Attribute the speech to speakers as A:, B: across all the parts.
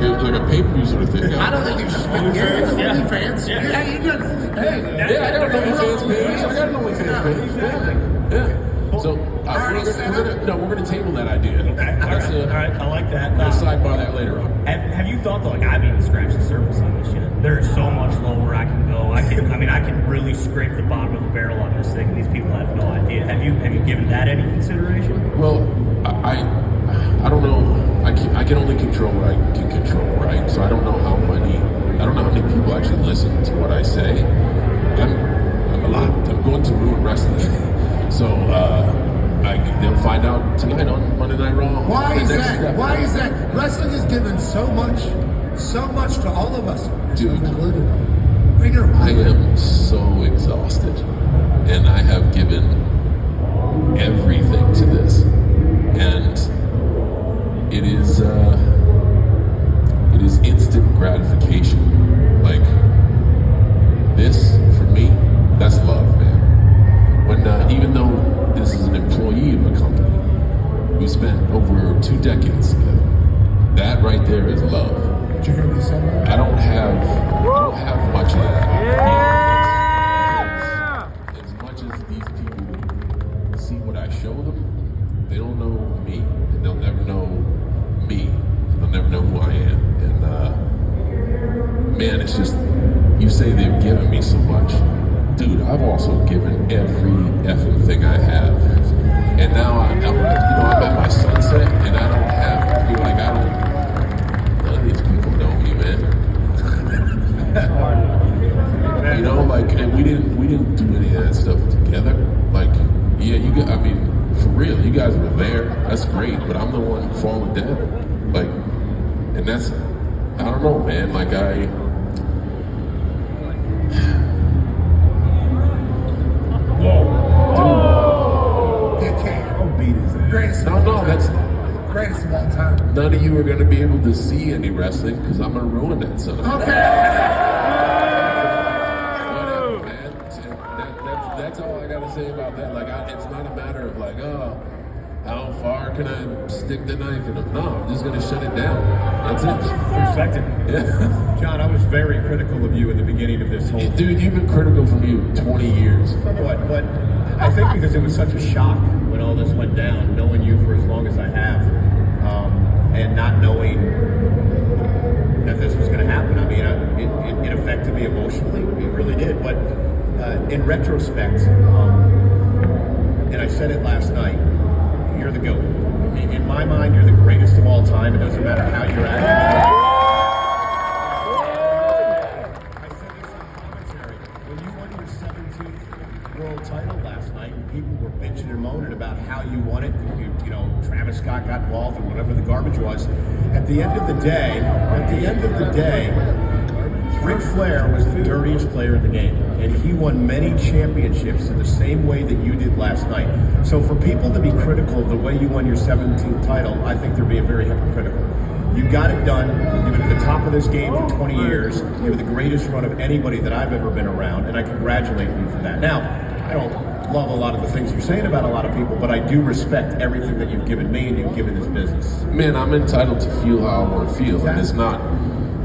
A: like a pay-per-view sort of thing.
B: I don't think you should. OnlyFans. Yeah, you got OnlyFans.
A: Hey, I got an OnlyFans page. Yeah. So we're gonna table that idea.
C: Okay. All right. I like that.
A: We'll sidebar that later on.
C: Have you thought though? Like, I haven't even scratched the surface on this yet. There's so much lower I can go. I can really scrape the bottom of the barrel on this thing, and these people have no idea. Have you given that any consideration?
A: Well, I don't know. I can only control what I can control, right? So I don't know how many people actually listen to what I say. I'm a lot. I'm going to ruin wrestling. So they'll find out tonight on Monday Night Raw.
B: Why is that? Why is that? Wrestling has given so much to all of us,
A: dude.
B: Included.
A: I am so exhausted, and I have given everything to this, and it is instant gratification. Like this, for me, that's love, man. When even though this is an employee of a company, we spent over 2 decades together. That right there is love. I don't have much of that. Yeah. As much as these people see what I show them, they don't know me, and they'll never know me. They'll never know who I am. And man, it's just, you say they've given me so much. Dude, I've also given every effing thing I have. And now I'm at my sunset, and I don't have, none of these people know me, man. And we didn't do any of that stuff together. Like, yeah, for real, you guys were there. That's great, but I'm the one falling down. Like, and that's, I don't know, man. Like,
B: No, that's greatest of all time.
A: None of you are going to be able to see any wrestling because I'm going to ruin that son of a
B: Okay.
A: Whatever, man. That's all I got to say about that. Like, it's not a matter of like, how far can I stick the knife in them? No, I'm just going to shut it down. That's it.
C: Respect it.
A: Yeah.
D: John, I was very critical of you in the beginning of this whole thing.
A: Dude, you've been critical for me 20 years.
D: Somewhat, but I think because it was such a shock when all this went down, knowing you for as long as I have, and not knowing that this was going to happen. I mean, it affected me emotionally. It really did. But in retrospect, and I said it last night, you're the GOAT. I mean, in my mind, you're the greatest of all time. It doesn't matter how you're acting. I said this in commentary. When you won your 17th world title last night, people were bitching and moaning about how you won it. Travis Scott got involved or whatever the garbage was. At the end of the day, Ric Flair was the dirtiest player in the game, and he won many championships in the same way that you did last night. So for people to be critical of the way you won your 17th title, I think they're being very hypocritical. You got it done. You've been at the top of this game for 20 years. You were the greatest run of anybody that I've ever been around, and I congratulate you for that. Now, I don't love a lot of the things you're saying about a lot of people, but I do respect everything that you've given me and you've given this business.
A: Man, I'm entitled to feel how I want to feel, and it's not.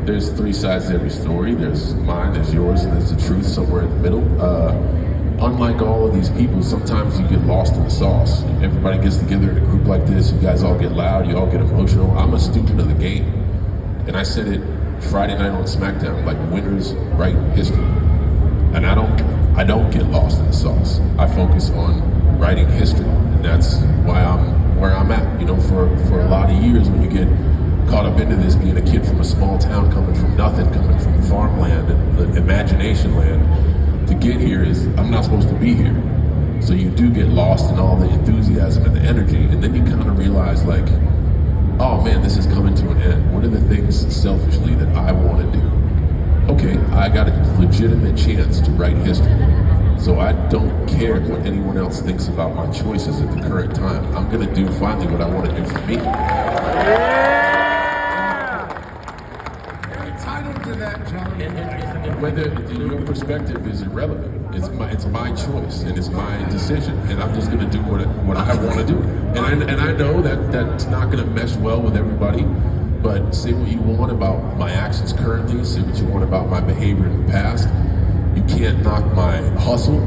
A: There's 3 sides to every story. There's mine, there's yours, and there's the truth somewhere in the middle. Unlike all of these people, sometimes you get lost in the sauce. Everybody gets together in a group like this. You guys all get loud. You all get emotional. I'm a student of the game, and I said it Friday night on SmackDown. Like, winners write history, and I don't get lost in the sauce. I focus on writing history, and that's why I'm where I'm at. For a lot of years, when you get caught up into this, being a kid from a small town, coming from nothing, coming from farmland and imagination land, to get here I'm not supposed to be here. So you do get lost in all the enthusiasm and the energy, and then you kind of realize, like, oh man, this is coming to an end. What are the things selfishly that I want to do? Okay, I got a legitimate chance to write history. So I don't care what anyone else thinks about my choices at the current time. I'm gonna do finally what I want to do for me. Whether your perspective is irrelevant, it's my choice and it's my decision, and I'm just gonna do what I want to do. And I know that that's not gonna mesh well with everybody, But say what you want about my actions currently, say what you want about my behavior in the past. You can't knock my hustle.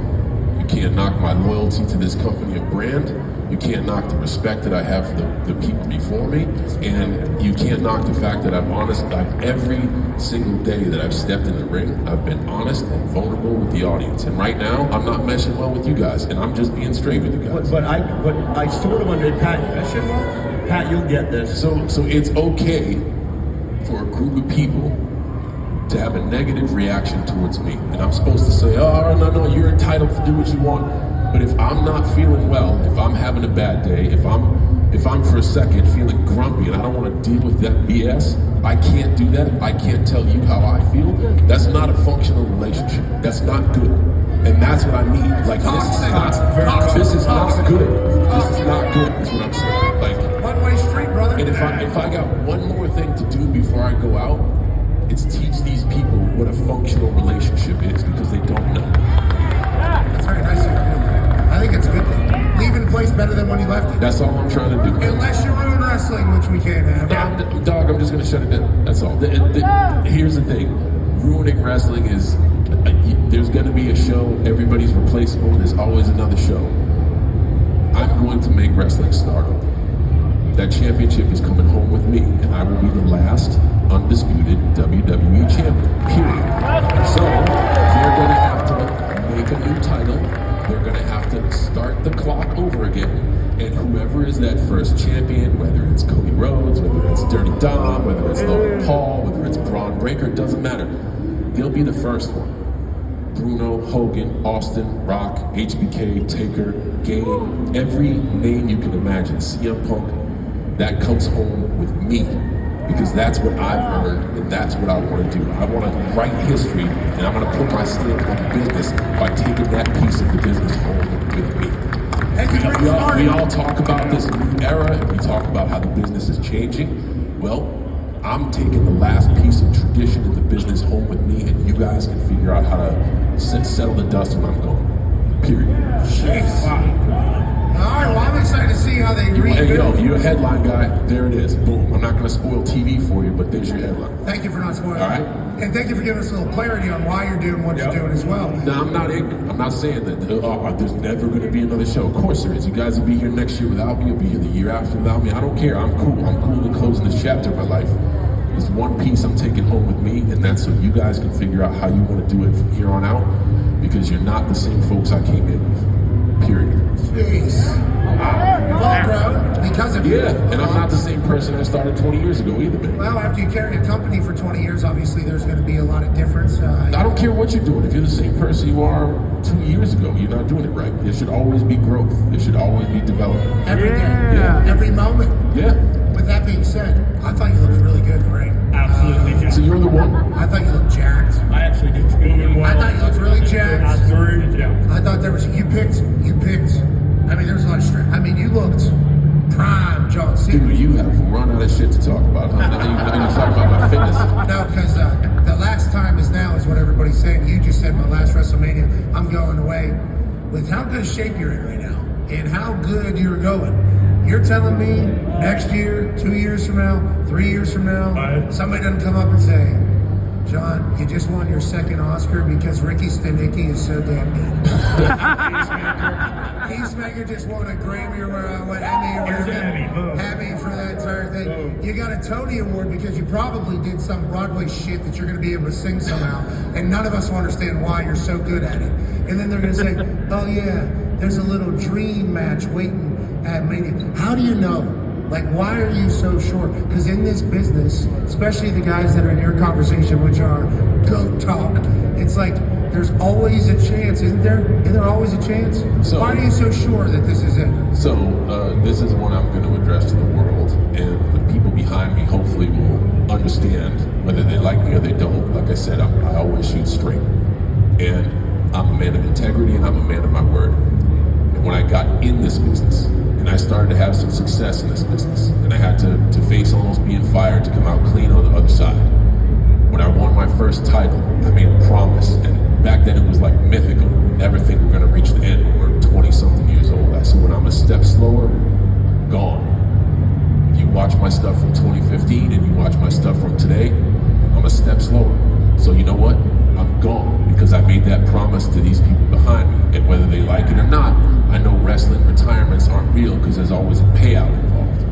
A: You can't knock my loyalty to this company or brand. You can't knock the respect that I have for the people before me. And you can't knock the fact that I'm honest. Every single day that I've stepped in the ring, I've been honest and vulnerable with the audience. And right now, I'm not meshing well with you guys, and I'm just being straight with you guys.
D: But I sort of understand, Pat, you meshing well? Pat, you'll get this.
A: So it's okay for a group of people to have a negative reaction towards me. And I'm supposed to say, oh, no, you're entitled to do what you want. But if I'm not feeling well, if I'm having a bad day, if I'm for a second feeling grumpy and I don't want to deal with that BS, I can't do that. I can't tell you how I feel. That's not a functional relationship. That's not good. And that's what I mean. Like, this is not good. This is not good, is what I'm saying. Like,
B: one-way street, brother.
A: and if I got one more thing to do before I go out, it's teach these people what a functional relationship is, because they don't know.
B: That's very nice of you. I think it's a good thing. Leaving a place better than when you left it.
A: That's all I'm trying to do.
B: Unless you ruin wrestling, which we can't have.
A: Dog, I'm just going to shut it down. That's all. Here's the thing. Ruining wrestling is, there's going to be a show. Everybody's replaceable. There's always another show. I'm going to make wrestling stardom. That championship is coming home with me, and I will be the last undisputed WWE champion, period. So, they're going to have to make a new title. They're going to have to start the clock over again. And whoever is that first champion, whether it's Cody Rhodes, whether it's Dirty Dom, whether it's Logan Paul, whether it's Braun Breaker, it doesn't matter. They'll be the first one. Bruno, Hogan, Austin, Rock, HBK, Taker, Game, every name you can imagine, CM Punk, that comes home with me, because that's what I've earned and that's what I want to do. I want to write history, and I'm going to put my stamp on the business by taking that piece of the business home with me. We all talk about this new era, and we talk about how the business is changing. Well, I'm taking the last piece of tradition in the business home with me, and you guys can figure out how to settle the dust when I'm gone. Period.
B: Jeez. Wow. All right, well, I'm excited to see how they rebuild.
A: Hey, yo, you're a headline guy. There it is. Boom. I'm not going to spoil TV for you, but there's your headline.
B: Thank you for not spoiling.
A: All right.
B: And thank you for giving us a little clarity on why you're doing what you're doing as well.
A: No, I'm not ignorant. I'm not saying that there's never going to be another show. Of course there is. You guys will be here next year without me. You'll be here the year after without me. I don't care. I'm cool. I'm cool to closing this chapter of my life. There's one piece I'm taking home with me, and that's so you guys can figure out how you want to do it from here on out, because you're not the same folks I came in with. Period.
B: Jeez. Well, bro, because of you.
A: Yeah, and I'm not the same person I started 20 years ago either, man.
B: Well, after you carry a company for 20 years, obviously there's going to be a lot of difference.
A: I don't care what you're doing. If you're the same person you are 2 years ago, you're not doing it right. There should always be growth. There should always be development.
B: Every day. Every moment.
A: Yeah.
B: With that being said, I thought you looked really good, Ray.
C: Absolutely, John.
A: So you're the one?
B: I thought you looked jacked.
D: I actually did too.
B: I thought you looked really jacked.
D: Yeah.
B: I thought there was, you picked, I mean, there was a lot of strength. I mean, you looked prime John Cena.
A: Dude, you have run out of shit to talk about, huh? Now you're talking about my fitness.
B: No, because the last time is now is what everybody's saying. You just said my last WrestleMania, I'm going away with how good a shape you're in right now and how good you're going. You're telling me next year, 2 years from now, 3 years from now, somebody doesn't come up and say, John, you just won your second Oscar because Ricky Stenicki is so damn good. Peacemaker just won a Grammy or Emmy or whatever. Emmy for that entire thing. Boom. You got a Tony Award because you probably did some Broadway shit that you're going to be able to sing somehow, and none of us will understand why you're so good at it. And then they're going to say, oh yeah, there's a little dream match waiting at Mania. How do you know? Like, why are you so sure? Because in this business, especially the guys that are in your conversation, which are goat talk, it's like there's always a chance, isn't there? Isn't there always a chance? So, why are you so sure that this is it?
A: So, this is one I'm going to address to the world, and the people behind me hopefully will understand whether they like me or they don't. Like I said, I always shoot straight. And I'm a man of integrity, and I'm a man of my word. And when I got in this business, and I started to have some success in this business, and I had to face almost being fired to come out clean on the other side. When I won my first title, I made a promise, and back then it was like mythical. We never think we're gonna reach the end when we're 20-something years old. I said, when I'm a step slower, gone. If you watch my stuff from 2015 and you watch my stuff from today, I'm a step slower. So you know what? I'm gone because I made that promise to these people behind me. And whether they like it or not, I know wrestling retirements aren't real because there's always a payout involved.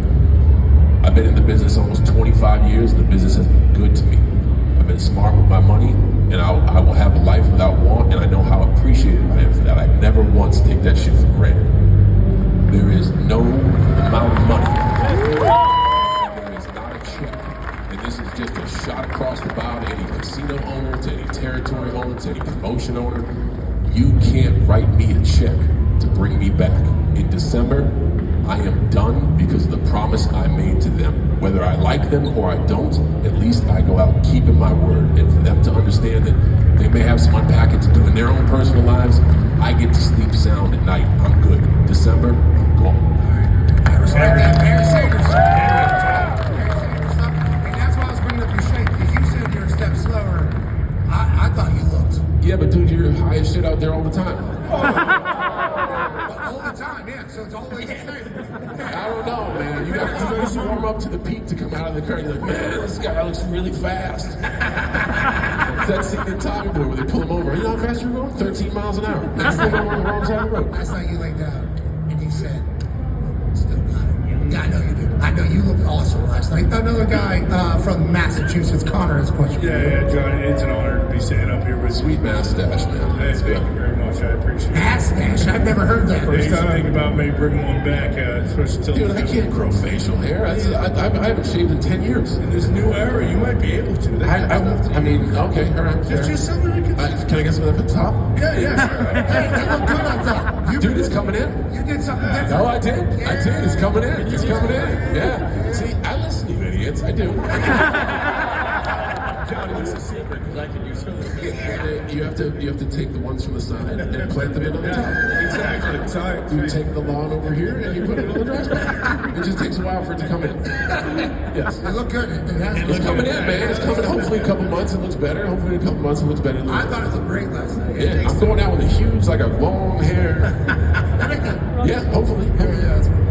A: I've been in the business almost 25 years and the business has been good to me. I've been smart with my money and I will have a life without want, and I know how appreciated I am for that. I never once take that shit for granted. There is no amount of money, and there is not a check. And this is just a shot across the bow to any casino owner, to any territory owner, to any promotion owner. You can't write me a check to bring me back. In December, I am done because of the promise I made to them. Whether I like them or I don't, at least I go out keeping my word. And for them to understand that they may have some unpacking to do in their own personal lives, I get to sleep sound at night. I'm good. December, I'm gone.
B: I respect that. Mayor Sanders. And that's why I was bringing up your shape, because you said you're a step slower. I thought you looked.
A: Yeah, but dude, you're high as shit out there all the time.
B: All the time, yeah. So it's always the same.
A: I don't know, man. You got to warm up to the peak to come out of the curtain. You're like, man, this guy looks really fast. It's that scene in Tommy Boy where they pull him over. You know how fast you're going? 13 miles an hour. Next thing over on the wrong side of the road.
B: Last night you laid down and you said, still got it. Yeah, I know you did. I know you looked awesome last night. Another guy from Massachusetts, Connor, has a question.
E: Yeah, John, it's an honor to be sitting up here with you.
A: Sweet mustache, man.
E: Hey, thank you very much. I appreciate it.
B: Mustache? I've never heard that.
E: First time I think about maybe bringing one back, especially till
A: Dude, I can't grow facial hair. I haven't shaved in 10 years.
E: in this new era. You might be able to.
A: I mean, okay, all right.
E: It's
A: fair.
E: just something I can.
A: Can I get some of that at the top?
E: Yeah, sure.
B: Hey, they look good on top.
A: Dude, it's coming in.
B: You did something different.
A: No, I did. I did. It's coming in. It's coming in. Yeah. See, I listen to you idiots. I do.
C: Johnny, what's the secret? Because I can use it.
A: You have to take the ones from the side and plant them in on the top.
E: Exactly. Time.
A: You take the lawn over here and you put it on the dry spot. It just takes a while for it to come in. Yes.
B: They look good. It has
A: It's coming in, man. It's coming. Hopefully, a couple months it looks better. Hopefully, a couple months it looks better.
B: I thought it looked great last night.
A: Yeah, I'm going out with a huge, like a long hair. Yeah, hopefully.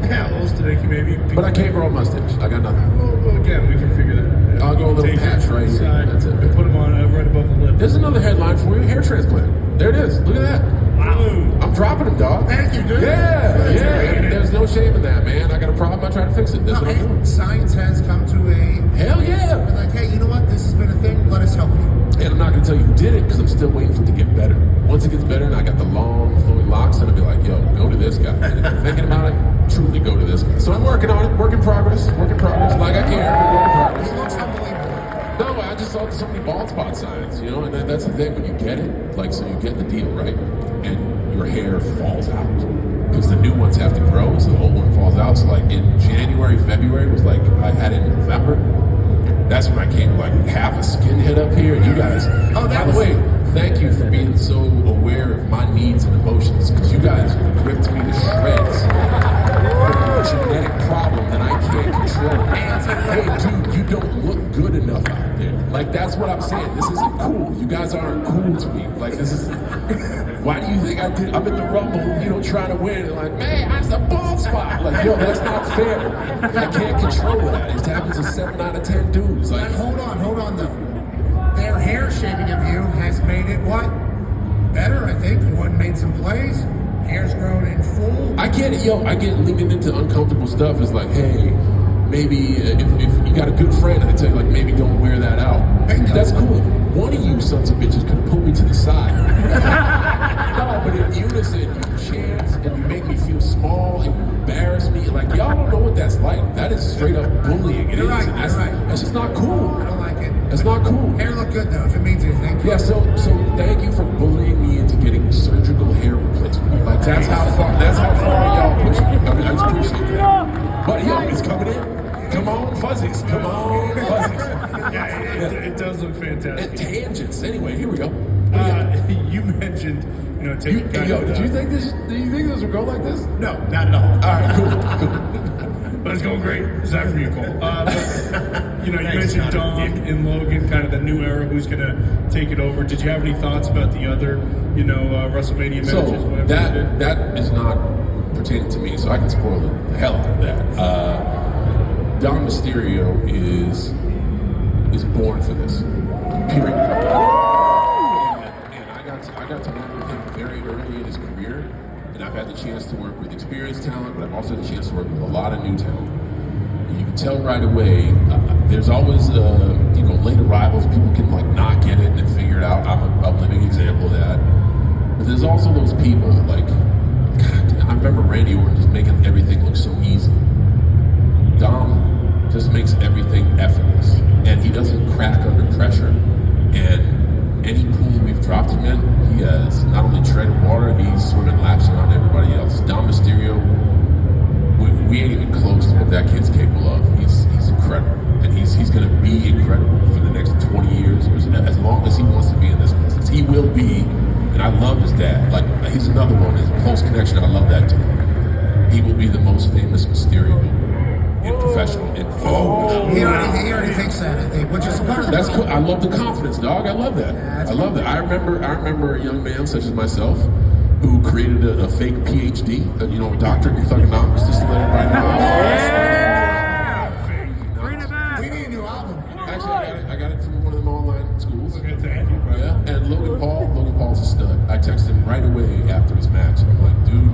E: Yeah, a little sticky maybe.
A: But I can't grow a mustache. I got nothing.
E: Well, again, we can figure that out.
A: I'll go a little
E: Take
A: patch
E: it
A: right here.
E: side,
A: That's it.
E: Put them on right above the lip.
A: There's another headline for you: hair transplant. There it is. Look at that.
E: Wow.
A: I'm dropping them, dog.
B: Thank you, dude.
A: Yeah.
E: great.
A: There's no shame in that, man. I got a problem. I try to fix it. That's what I'm doing.
B: Science has come to a...
A: Hell yeah.
B: We're like, hey, you know what? This has been a thing. Let us help you.
A: And I'm not going to tell you who did it because I'm still waiting for it to get better. Once it gets better and I got the long, flowing locks, then I'll be like, yo, go to this guy. And if you're thinking about it, truly go to this guy. So I'm working on it. Work in progress. Work in progress. Like I care, but work in progress.
B: It looks unbelievable.
A: No, I just saw so many bald spot signs, you know, and that's the thing when you get it, like, so you get the deal, right? And your hair falls out because the new ones have to grow, so the old one falls out. So, like, in January, February was like, I had it in November. That's when I came like half a skinhead up here. And you guys, by the way, thank you for being so aware of my needs and emotions because you guys ripped me to shreds from a genetic problem that I can't control. Hey, dude, you don't look good enough out there. Like, that's what I'm saying. This isn't cool. You guys aren't cool to me. Like, this is... Why do you think I did? I'm in the Rumble, you know, trying to win. And like, man, that's a bald spot. Like, yo, that's not fair. I can't control that. It happens to 7 out of 10 dudes. Like,
B: Hold on though. Their hair shaving of you has made it what? Better, I think. You went and made some plays. Hair's grown in full.
A: I get it, yo. I get leaning into uncomfortable stuff. It's like, hey, maybe if you got a good friend and they tell you, like, maybe don't wear that out. That's cool. One of you sons of bitches could pull me to the side. No, but in unison, you chant and you make me feel small and you embarrass me. Like, y'all don't know what that's like. That is straight up bullying.
B: You're right,
A: That's,
B: you're right.
A: That's just not cool.
B: I don't like it.
A: That's not cool.
B: Hair look good though, if it means anything.
A: Yeah, so thank you for bullying me into getting surgical hair replacement. Like, that's how far y'all push me. I mean, I just appreciate that. But yo, it's coming in. Come on, fuzzies. Come on, fuzzies.
E: Yeah, it does look fantastic.
A: And tangents. Anyway, here we go.
E: You mentioned, taking
A: Did you think this would go like this?
E: No, not at all.
A: All right, cool.
E: But it's going great. Aside from you, Cole. You mentioned Dom and Logan, kind of the new era, who's going to take it over. Did you have any thoughts about the other, Wrestle Mania matches?
A: So
E: Whatever
A: that is not pertaining to me, so I can spoil the hell out of that. Dom Mysterio is born for this. Period. And I got to work with him very early in his career, and I've had the chance to work with experienced talent, but I've also had the chance to work with a lot of new talent. And you can tell right away. There's always late arrivals. People can like not get it and figure it out. I'm a living example of that. But there's also those people like, God, I remember Randy Orton just making everything look so easy. Dom just makes everything effortless, and he doesn't crack under pressure. And any pool we've dropped him in, he has not only treaded water, he's swimming laps around everybody else. Dom Mysterio, we ain't even close to what that kid's capable of. He's incredible, and he's going to be incredible for the next 20 years, as long as he wants to be in this business. He will be, and I love his dad. Like, he's another one, his close connection. I love that too. He will be the most famous Mysterio in professional.
B: He already thinks that, I think, which is part of the
A: That's cool. I love the confidence, dog. I love that. I love that. I remember a young man such as myself who created a fake PhD, a doctorate in thugonomics, just to let everybody know.
B: We need a new album.
A: Actually, I got it from one of them online schools.
E: Okay, thank you.
A: Yeah, and Logan Paul's a stud. I texted him right away after his match. I'm like, dude,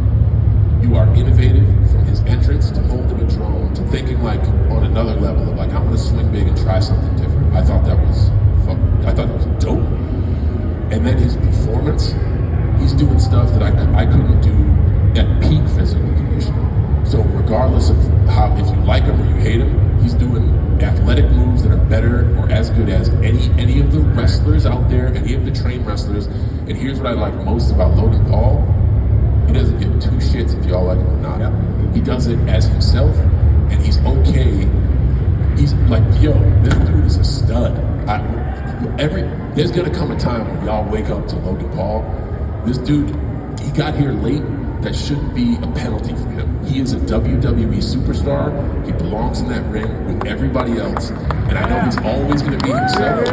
A: you are innovative from his entrance to holding a drone to thinking like on another level of like, I'm gonna swing big and try something different. I thought that was dope. And then his performance, he's doing stuff that I couldn't do at peak physical condition. So regardless of if you like him or you hate him, he's doing athletic moves that are better or as good as any of the wrestlers out there, any of the trained wrestlers. And here's what I like most about Logan Paul. He doesn't give two shits if y'all like him or not. He does it as himself, and he's okay. He's like, yo, this dude is a stud. There's gonna come a time when y'all wake up to Logan Paul. This dude, he got here late. That shouldn't be a penalty for him. He is a WWE superstar. He belongs in that ring with everybody else. And I know he's always going to be himself.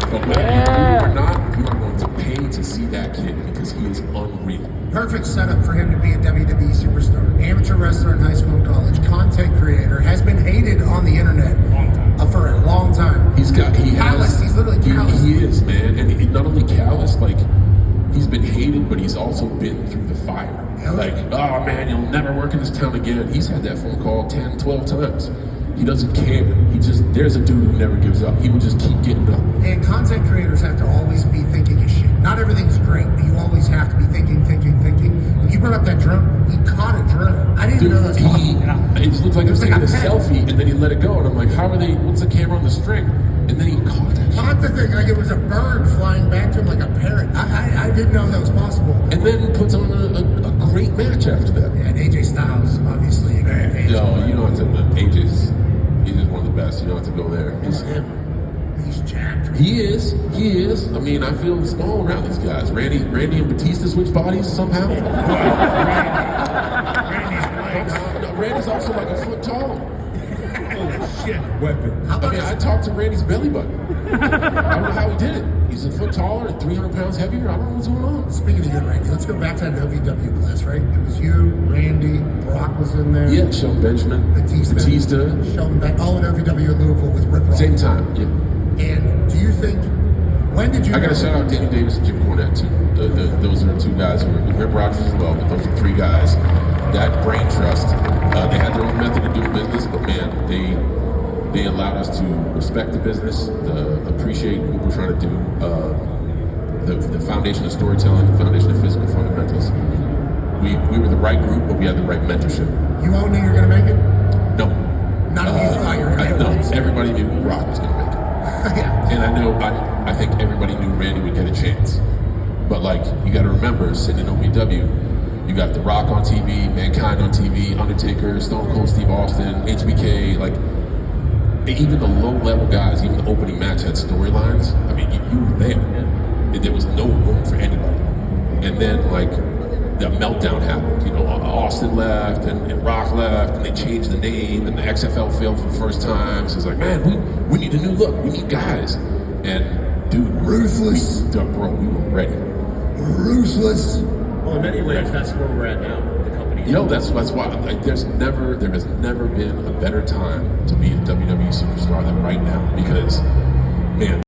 A: But whether you do or not, you are going to pay to see that kid because he is unreal.
B: Perfect setup for him to be a WWE superstar. Amateur wrestler in high school and college, content creator, has been hated on the internet for a long time.
A: He's
B: callous. He's literally callous.
A: He is, man. And he not only callous, like, he's been hated, but he's also been through the fire. Like, oh man, you'll never work in this town again. He's had that phone call 10, 12 times. He doesn't care. There's a dude who never gives up. He will just keep getting up.
B: And content creators have to always be thinking of shit. Not everything's great, but you always have to be thinking. When you brought up that drone, he caught a drone. I didn't know that was possible.
A: It just looked like he was taking a selfie, and then he let it go. And I'm like, what's the camera on the string? And then he caught it.
B: Caught the thing like it was a bird flying back to him like a parrot. I didn't know that was possible.
A: And then puts on a great match after that.
B: Yeah, and AJ Styles, obviously.
A: Yo, you don't have to. AJ's he's just one of the best. You don't have to go there.
B: He's jacked.
A: He is. I mean, I feel small around these guys. Randy and Batista switch bodies somehow. Randy's also like a foot tall.
E: Shit, weapon.
A: I talked to Randy's belly button. I don't know how he did it. He's a foot taller and 300 pounds heavier. I don't know what's going on.
B: Speaking of you, Randy, let's go back to that OVW class, right? It was you, Randy, Brock was in there.
A: Yeah, Shelton Benjamin, Batista.
B: Shelton all in OVW in Louisville with Rip Ross.
A: Same time, yeah.
B: And do you think, when did you...
A: I got to shout out Danny Davis and Jim Cornette, too. Those are two guys who were Rip Rogers as well, but those are three guys. That brain trust. They had their own method of doing business, but man, they allowed us to respect the business, appreciate what we're trying to do, the foundation of storytelling, the foundation of physical fundamentals. We were the right group, but we had the right mentorship.
B: You all knew you were going to make it?
A: No.
B: None of you thought you were going to make it?
A: No, everybody knew Rock was going to make it.
B: Yeah.
A: And I think everybody knew Randy would get a chance. But like, you got to remember, sitting in OVW, you got The Rock on TV, Mankind on TV, Undertaker, Stone Cold Steve Austin, HBK, like, even the low-level guys, even the opening match had storylines. I mean, you were there. There was no room for anybody. And then, like, the meltdown happened. You know, Austin left and Rock left, and they changed the name, and the XFL failed for the first time. So it's like, man, we need a new look. We need guys. And, dude,
B: ruthless.
A: Bro, we were ready.
B: Ruthless.
D: Well, in many ways, that's where we're at now. The company
A: That's why there has never been a better time to be a WWE superstar than right now, because man.